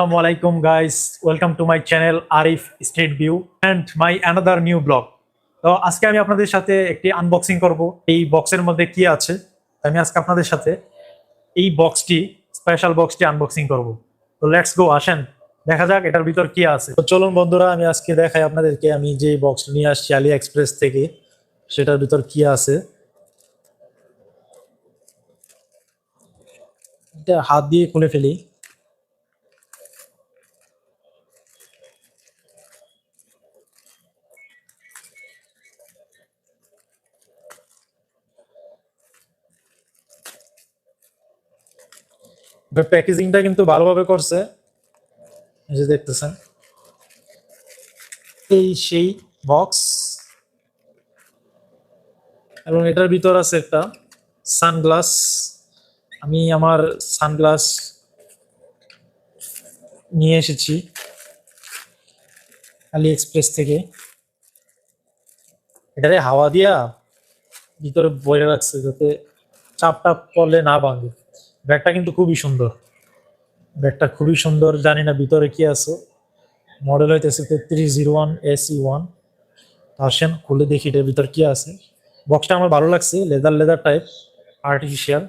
Assalamu alaikum guys, welcome to my channel Arif Street View and my another new blog. তো আজকে আমি আপনাদের সাথে একটি আনবক্সিং করব। এই বক্সের মধ্যে কি আছে আমি আজকে আপনাদের সাথে এই স্পেশাল বক্সটি আনবক্সিং করব। তো লেটস গো, আসেন দেখা যাক এটার ভিতর কি আছে। তো চলুন বন্ধুরা, আমি আজকে দেখাই আপনাদেরকে আমি যে বক্স নিয়ে আসছি আলি এক্সপ্রেস থেকে, সেটার ভিতর কি আছে। এটা হাত দিয়ে খুলে ফেলি। প্যাকেজিংটা কিন্তু ভালোভাবে করছে, এই যে দেখতেছেন। এই সেই বক্স, এবং এটার ভিতর আছে একটা সানগ্লাস। আমি আমার সানগ্লাস নিয়ে এসেছি আলি এক্সপ্রেস থেকে। এটারে হাওয়া দিয়া ভিতরে বয়ে রাখছে যাতে চাপ টাপ পড়লে না ভাঙে। ব্যাগটা কিন্তু খুবই সুন্দর, জানি না ভিতরে কি আছে। মডেল হইতেছে 3301 AC1। আসেন খুলে দেখি এটার ভিতর কি আছে। বক্সটা আমার ভালো লাগছে, লেদার টাইপ, আর্টিফিশিয়াল।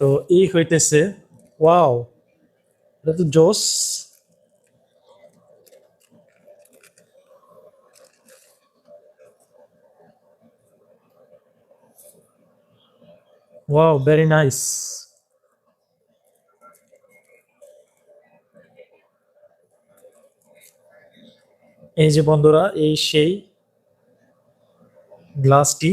তো এই হইতেছে, ওয়াও, এটা তো জোস। Wow, very nice. এই যে বন্ধুরা, এই সেই গ্লাসটি।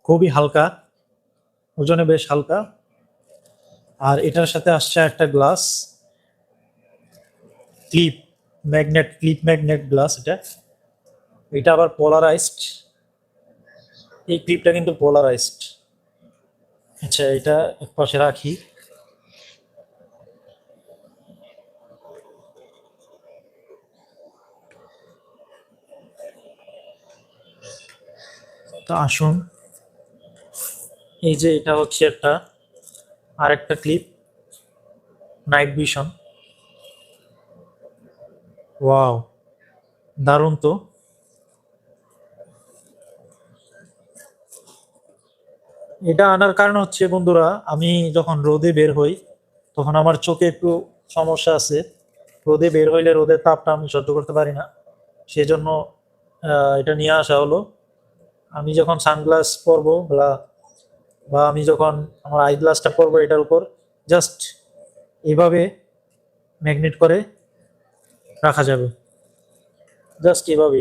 খুবই হালকা, ওজনে বেশ হালকা। আর এটার সাথে আসছে একটা গ্লাস, ক্লিপ ম্যাগনেট গ্লাস। এটা আবার পোলারাইজড। এই ক্লিপটা কিন্তু পোলারাইজড। আচ্ছা, এটা এক পাশে রাখি। তো আসুন, এই যে এটা হচ্ছে আরেকটা ক্লিপ, নাইট ভিশন। ওয়াও, দারুণ তো। এটা আনার কারণ হচ্ছে বন্ধুরা, আমি যখন রোদে বের হই তখন আমার চোখে একটু সমস্যা আছে। রোদে বের হইলে রোদের তাপটা আমি সহ্য করতে পারি না, সেজন্য এটা নিয়ে আসা হলো। আমি যখন সানগ্লাস পরবো বা আমি যখন আমার আই গ্লাসটা পরবো, এটার উপর জাস্ট এইভাবে ম্যাগনেট করে রাখা যাবে। জাস্ট এভাবে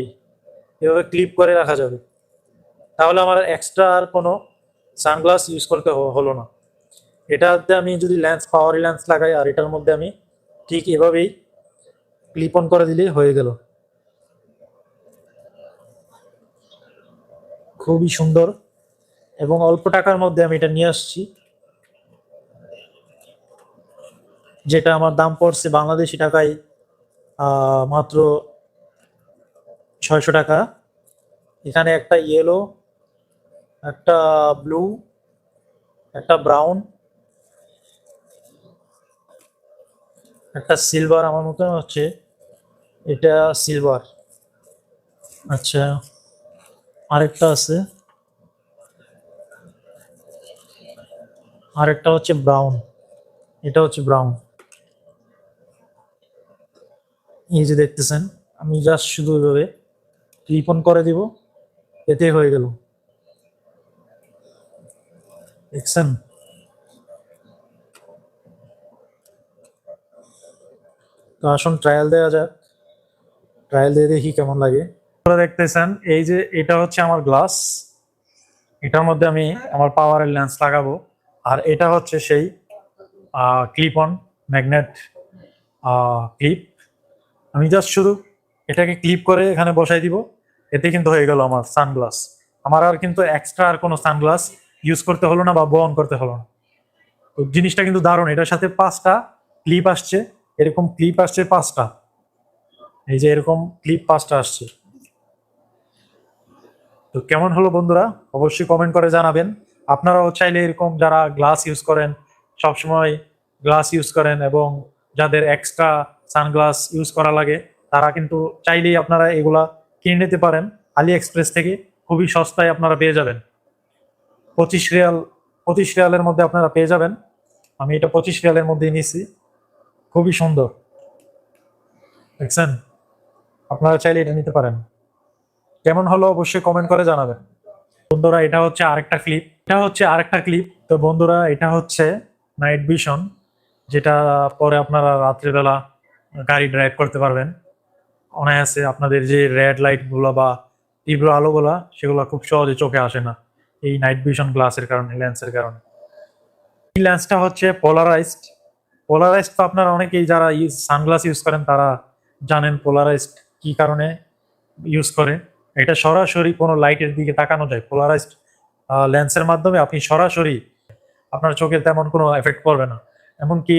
ক্লিপ করে রাখা যাবে। তাহলে আমার এক্সট্রা আর কোনো সানগ্লাস ইউজ করতে হলো না। এটাতে আমি যদি পাওয়ারি লেন্স লাগাই, আর এটার মধ্যে আমি ঠিক এভাবেই ক্লিপ অন করে দিলেই হয়ে গেল। খুবই সুন্দর, এবং অল্প টাকার মধ্যে আমি এটা নিয়ে আসছি। যেটা আমার দাম পড়ছে বাংলাদেশি টাকায় মাত্র 600 টাকা। এখানে একটা ইয়েলো, একটা ব্লু, একটা ব্রাউন, একটা সিলভার, আমার মতো হচ্ছে এটা সিলভার। আচ্ছা, আরেকটা আছে, আরেকটা হচ্ছে ব্রাউন। এটা হচ্ছে ব্রাউন। এই যে দেখতেছেন, আমি জাস্ট শুধু এভাবে ক্লিপ অন করে দিব, এতে হয়ে গেল। দেখছেন? তো আসুন ট্রায়াল দেওয়া যাক, ট্রায়াল দিয়ে দেখি কেমন লাগে। আপনারা দেখতেছেন, এই যে এটা হচ্ছে আমার গ্লাস। এটার মধ্যে আমি আমার পাওয়ারের লেন্স লাগাবো। আর এটা হচ্ছে সেই ক্লিপ অন ম্যাগনেট ক্লিপ। আমি জাস্ট শুধু এটাকে ক্লিপ করে এখানে বসাই দিব, এতে কিন্তু হয়ে গেল আমার সানগ্লাস। আমার আর কিন্তু এক্সট্রা আর কোনো সানগ্লাস ইউজ করতে হলো না বা বহন করতে হলো না। তো জিনিসটা কিন্তু দারুণ। এটার সাথে 5টা ক্লিপ আসছে, এরকম ক্লিপ আসছে 5টা। এই যে এরকম ক্লিপ 5টা আসছে। তো কেমন হলো বন্ধুরা, অবশ্যই কমেন্ট করে জানাবেন। আপনারাও চাইলে এরকম যারা গ্লাস ইউজ করেন, সবসময় গ্লাস ইউজ করেন এবং যাদের এক্সট্রা সানগ্লাস ইউজ করা লাগে, তারা কিন্তু চাইলেই আপনারা এগুলা কিনে নিতে পারেন আলি এক্সপ্রেস থেকে। খুবই সস্তায় আপনারা পেয়ে যাবেন। 25 রিয়াল, 25 রিয়ালের মধ্যে আপনারা পেয়ে যাবেন। আমি এটা 25 রিয়ালের মধ্যেই নিছি। খুবই সুন্দর, দেখছেন? আপনারা চাইলে এটা নিতে পারেন। কেমন হলো অবশ্যই কমেন্ট করে জানাবেন। বন্ধুরা এটা হচ্ছে আরেকটা ক্লিপ। তো বন্ধুরা এটা হচ্ছে নাইট ভিশন, যেটা পরে আপনারা রাত্রিবেলা গাড়ি ড্রাইভ করতে পারবেন অনায়াসে। আপনাদের যে রেড লাইট গুলো বা তীব্র আলোগুলা, সেগুলো খুব সহজে চোখে আসে না এই নাইট ভিশন গ্লাসের কারণে, লেন্সের কারণে। এই লেন্সটা হচ্ছে পোলারাইজড। তো আপনারা অনেকেই যারা সানগ্লাস ইউজ করেন তারা জানেন পোলারাইজড কি কারণে ইউজ করে। এটা সরাসরি কোনো লাইটের দিকে তাকানো যায়। পোলারাইজড লেন্সের মাধ্যমে আপনি সরাসরি, আপনার চোখে তেমন কোনো এফেক্ট পড়বে না। এমনকি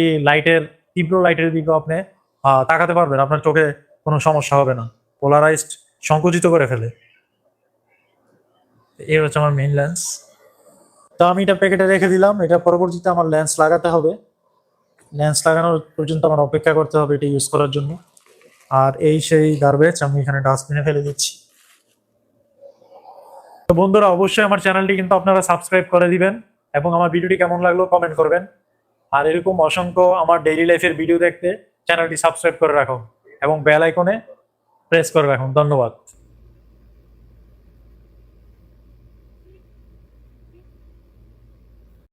তীব্র লাইটের দিকেও আপনি তাকাতে পারবেন, আপনার চোখে কোনো সমস্যা হবে না। পোলারাইজড সংকুচিত করে ফেলে। এই হচ্ছে আমার মেইন লেন্স। তো আমি এটা প্যাকেটে রেখে দিলাম। এটা পরবর্তীতে আমার লেন্স লাগাতে হবে। লেন্স লাগানোর পর্যন্ত আমার অপেক্ষা করতে হবে এটা ইউজ করার জন্য। আর এই সেই গার্বেজ আমি এখানে ডাস্টবিনে ফেলে দিচ্ছি। তো বন্ধুরা অবশ্যই আমার চ্যানেলটি কিন্তু আপনারা সাবস্ক্রাইব করে দিবেন এবং আমার ভিডিওটি কেমন লাগলো কমেন্ট করবেন। আর এরকম অসংখ্য আমার ডেইলি লাইফের ভিডিও দেখতে চ্যানেলটি সাবস্ক্রাইব করে রাখুন এবং বেল আইকনে প্রেস করে রাখুন। ধন্যবাদ।